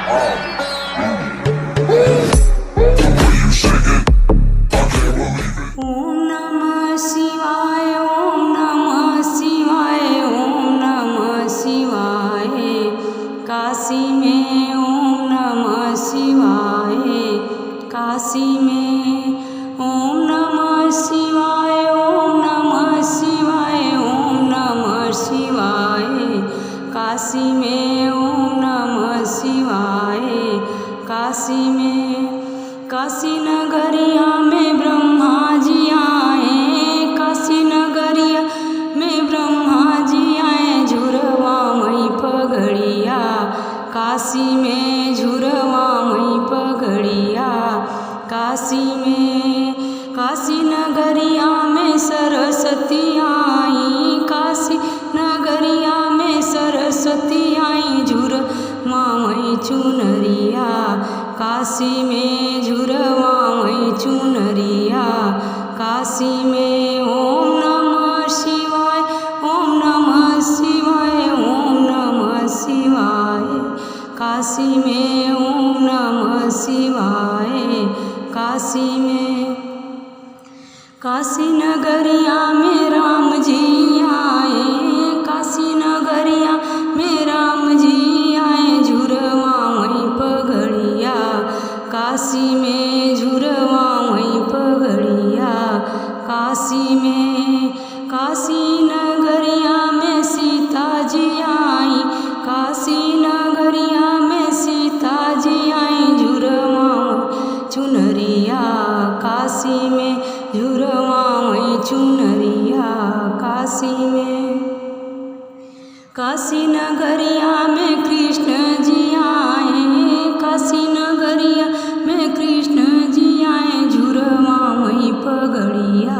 ओम नमः शिवाय, ओम नमः शिवाय, ओम नमः शिवाय। काशी में ओम नमः शिवाय, काशी में ओम नमः शिवाय, ओम नमः शिवाय, ओम नमः शिवाय। काशी में ओम नमः शिवाय, काशी में। काशी नगरिया में ब्रह्मा जी आए, काशी नगरिया में ब्रह्मा जी आए। झुरवा मई पगड़िया, काशी में झुरवा मई पगड़िया, काशी में। काशी नगरिया में सरस्वती आई, काशी नगरिया में सरस्वती आई। झुरवा मई चुनरिया, काशी में झुरवा मई चुनरिया, काशी में। ओम नमः शिवाय, ओम नमः शिवाय, ओम नमः शिवाय। काशी में ओम नमः शिवाय, काशी में। काशी नगरिया में राम जी आए, काशी नगरिया में राम जी आए। झुरवा मई पगड़िया, काशी में झुरवा मई पगड़िया, काशी में। काशी नगरिया में सीता जी आई, काशी नगरिया में सीता जी आई। झुरवा मई चुनरिया, काशी में झुरवा मई चुनरिया, काशी में। काशी नगरिया में कृष्ण जी आए, काशी नगरिया में कृष्ण जी आए। झुरवा मई पगड़िया,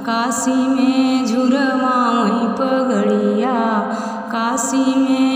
काशी में झुरवा मई पगड़िया, काशी में।